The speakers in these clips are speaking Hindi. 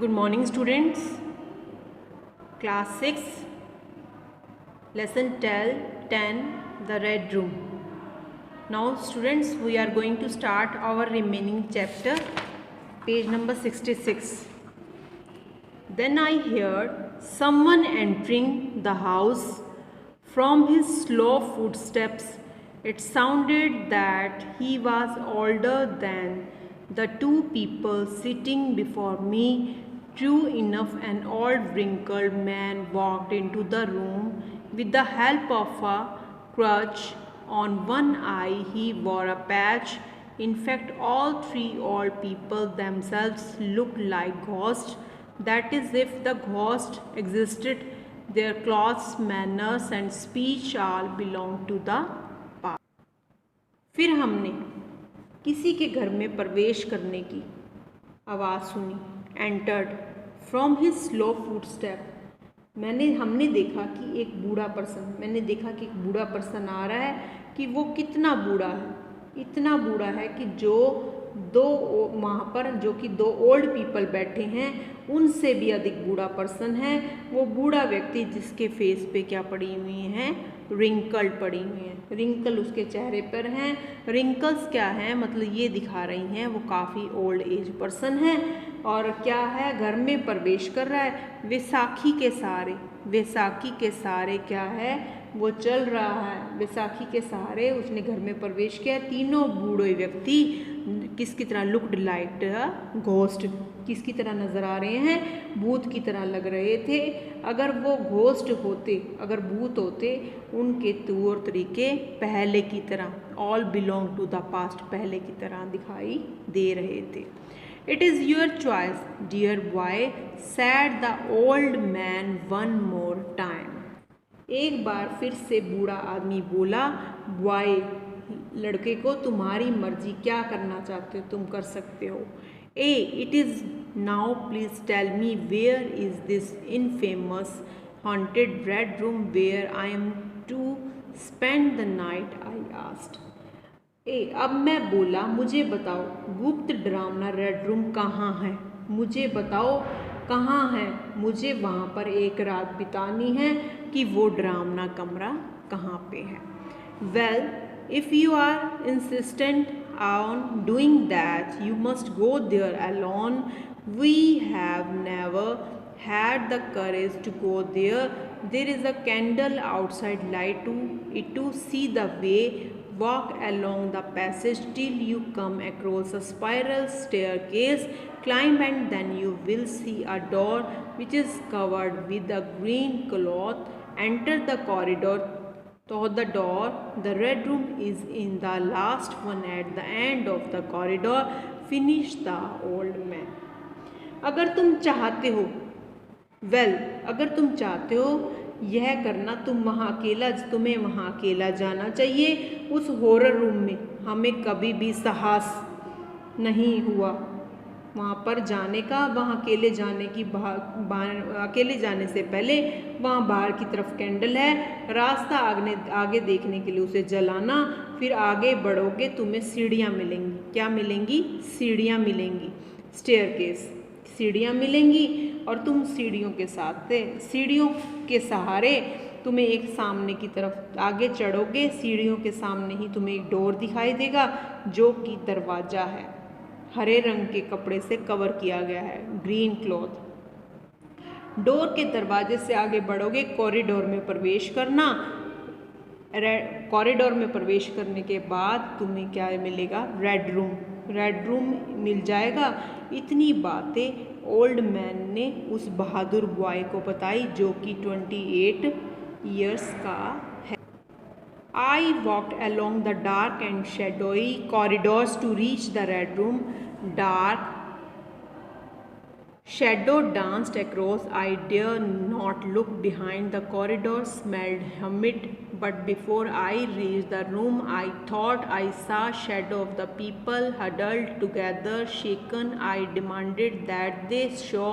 Good morning, students. Class 6, Lesson 10, The Red Room. Now, students, we are going to start our remaining chapter, page number 66. Then I heard someone entering the house. From his slow footsteps, it sounded that he was older than the two people sitting before me. True enough, an old wrinkled man walked into the room with the help of a crutch. On one eye he wore a patch. In fact, all three old people themselves looked like ghosts. That is, if the ghost existed, their clothes, manners and speech all belonged to the past. फिर हमने किसी के घर में प्रवेश करने की आवाज़ सुनी. Entered from his slow footstep. हमने देखा कि एक बूढ़ा पर्सन आ रहा है. कि वो कितना बूढ़ा है, इतना बूढ़ा है कि जो वहाँ पर जो कि दो ओल्ड पीपल बैठे हैं उनसे भी अधिक बूढ़ा पर्सन है. वो बूढ़ा व्यक्ति जिसके फेस पे क्या पड़ी हुई हैं, रिंकल्ड पड़ी हुई हैं. रिंकल उसके चेहरे पर हैं. रिंकल्स क्या हैं, मतलब ये दिखा रही हैं वो काफ़ी ओल्ड एज पर्सन है. और क्या है, घर में प्रवेश कर रहा है. वैसाखी के सहारे क्या है, वो चल रहा है. वैसाखी के सहारे उसने घर में प्रवेश किया. तीनों बूढ़े व्यक्ति किसकी तरह, लुक्ड लाइक घोस्ट, किसकी तरह नज़र आ रहे हैं, भूत की तरह लग रहे थे. अगर वो घोस्ट होते, अगर भूत होते, उनके तौर तरीके पहले की तरह, all belong to the past, पहले की तरह दिखाई दे रहे थे. It is your choice dear boy, said the old man one more time. एक बार फिर से बूढ़ा आदमी बोला. बॉय, लड़के को, तुम्हारी मर्जी, क्या करना चाहते हो तुम कर सकते हो. A it is now please tell me where is this infamous haunted red room where I am to spend the night, I asked. अब मैं बोला, मुझे बताओ गुप्त डरावना रेड रूम कहाँ है, मुझे बताओ कहाँ है, मुझे वहाँ पर एक रात बितानी है, कि वो डरावना कमरा कहाँ पे है. Well, if you are insistent on doing that you must go there alone. We have never had the courage to go there. There is a candle outside, light to see the way. Walk along the passage till you come across a spiral staircase. Climb and then you will see a door which is covered with a green cloth. Enter the corridor. To the door, the red room is in the last one at the end of the corridor. Finish the old man. अगर तुम चाहते हो, अगर तुम चाहते हो यह करना, तुम्हें वहाँ अकेला जाना चाहिए. उस हॉरर रूम में हमें कभी भी साहस नहीं हुआ वहाँ पर जाने का. वहाँ अकेले जाने से पहले वहाँ बाहर की तरफ कैंडल है. रास्ता आगे देखने के लिए उसे जलाना. फिर आगे बढ़ोगे, तुम्हें सीढ़ियाँ मिलेंगी. क्या मिलेंगी? सीढ़ियाँ मिलेंगी. स्टेयरकेस, सीढ़ियाँ मिलेंगी. और तुम सीढ़ियों के सहारे तुम्हें एक सामने की तरफ आगे चढ़ोगे. सीढ़ियों के सामने ही तुम्हें एक डोर दिखाई देगा जो कि दरवाज़ा है. हरे रंग के कपड़े से कवर किया गया है, ग्रीन क्लॉथ. डोर के दरवाजे से आगे बढ़ोगे, कॉरिडोर में प्रवेश करना. कॉरिडोर में प्रवेश करने के बाद तुम्हें क्या मिलेगा? रेड रूम मिल जाएगा. इतनी बातें ओल्ड मैन ने उस बहादुर बॉय को बताई जो कि 28 ईयर्स का है. I walked along the dark and shadowy corridors to reach the red room. Dark shadow danced across. I dare not look behind. The corridor smelled humid. But before I reached the room, I thought I saw shadow of the people huddled together, shaken. I demanded that they show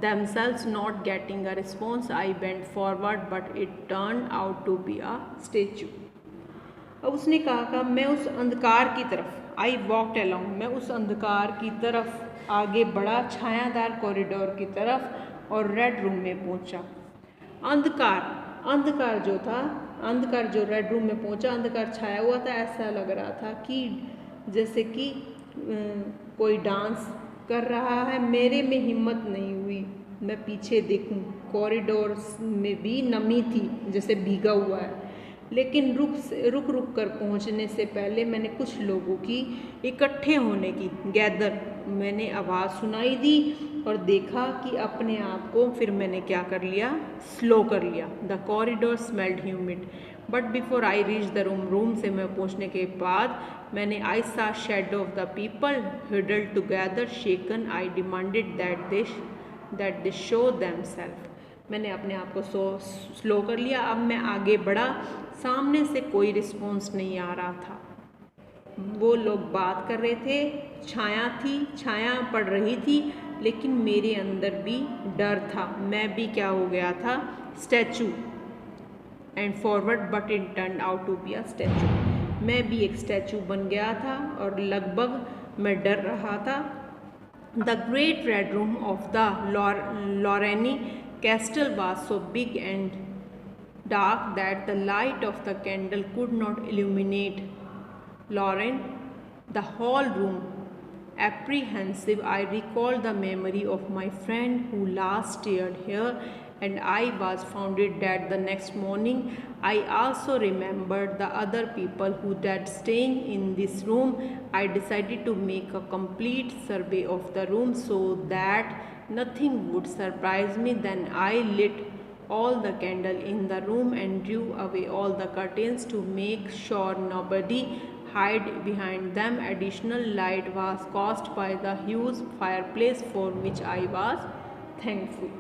themselves. Not getting a response, I bent forward, but it turned out to be a statue. अब उसने कहा मैं उस अंधकार की तरफ, आई वॉकड अलोंग, मैं उस अंधकार की तरफ आगे बढ़ा छायादार कॉरिडोर की तरफ और रेड रूम में पहुंचा। अंधकार जो रेड रूम में पहुंचा, अंधकार छाया हुआ था। ऐसा लग रहा था कि जैसे कि कोई डांस कर रहा है। मेरे में हिम्मत नहीं हुई मैं पीछे देखूं। कॉरिडोर में भी नमी थी, जैसे भीगा हुआ है। लेकिन रुक कर पहुंचने से पहले मैंने कुछ लोगों की इकट्ठे होने की मैंने आवाज़ सुनाई दी और देखा कि अपने आप को फिर मैंने क्या कर लिया, स्लो कर लिया। The corridor smelled humid but before I reach the room से मैं पहुंचने के बाद मैंने I saw shadow of the people huddled together shaken. I demanded that they show themself. मैंने अपने आप को स्लो कर लिया। अब मैं आगे बढ़ा। सामने से कोई रिस्पॉन्स नहीं आ रहा था। वो लोग बात कर रहे थे, छाया पड़ रही थी, लेकिन मेरे अंदर भी डर था। मैं भी क्या हो गया था, statue. And forward but it turn out to be a statue. मैं भी एक स्टैचू बन गया था और लगभग मैं डर रहा था। The great red room of the Lorraine castle was so big and dark that the light of the candle could not illuminate Lorraine, the whole room. Apprehensive, I recalled the memory of my friend who last stayed here, and I was found dead the next morning. I also remembered the other people who died staying in this room. I decided to make a complete survey of the room so that nothing would surprise me. Then I lit all the candle in the room and drew away all the curtains to make sure nobody hid behind them. Additional light was caused by the huge fireplace for which I was thankful.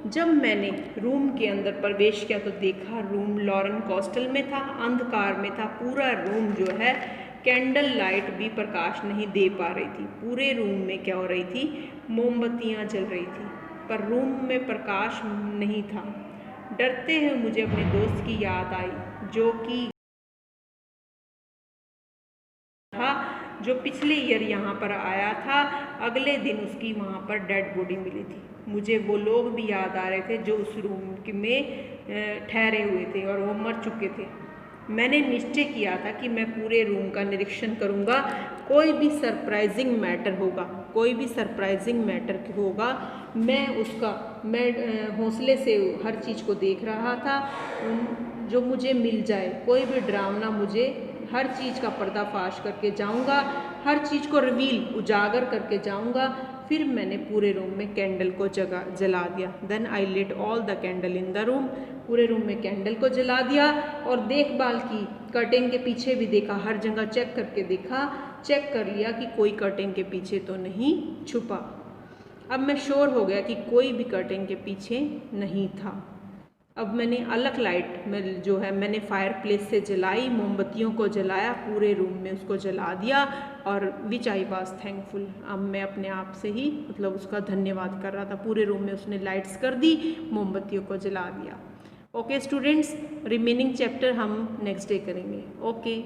जब मैंने रूम के अंदर प्रवेश किया तो देखा रूम लॉरेन कॉस्टल में था, अंधकार में था। पूरा रूम जो है कैंडल लाइट भी प्रकाश नहीं दे पा रही थी। पूरे रूम में क्या हो रही थी, मोमबत्तियाँ जल रही थी, पर रूम में प्रकाश नहीं था। डरते हुए मुझे अपने दोस्त की याद आई जो पिछले ईयर यहाँ पर आया था। अगले दिन उसकी वहाँ पर डेड बॉडी मिली थी। मुझे वो लोग भी याद आ रहे थे जो उस रूम में ठहरे हुए थे और वो मर चुके थे। मैंने निश्चय किया था कि मैं पूरे रूम का निरीक्षण करूँगा। कोई भी सरप्राइजिंग मैटर होगा मैं हौसले से हर चीज़ को देख रहा था जो मुझे मिल जाए। कोई भी डरावना, मुझे हर चीज़ का पर्दाफाश करके जाऊंगा, हर चीज़ को उजागर करके जाऊंगा। फिर मैंने पूरे रूम में कैंडल को जला दिया। Then I lit all the candle in the room. पूरे रूम में कैंडल को जला दिया और देखभाल की। कर्टेन के पीछे भी देखा, हर जगह चेक कर लिया कि कोई कर्टेन के पीछे तो नहीं छुपा। अब मैं श्योर हो गया कि कोई भी कर्टेन के पीछे नहीं था। अब मैंने अलग लाइट में जो है मैंने फायर प्लेस से जलाई, मोमबत्तियों को जलाया, पूरे रूम में उसको जला दिया और विच आई वाज थैंकफुल। अब मैं अपने आप से ही उसका धन्यवाद कर रहा था। पूरे रूम में उसने लाइट्स कर दी, मोमबत्तियों को जला दिया। ओके स्टूडेंट्स, रिमेनिंग चैप्टर हम नेक्स्ट डे करेंगे। ओके।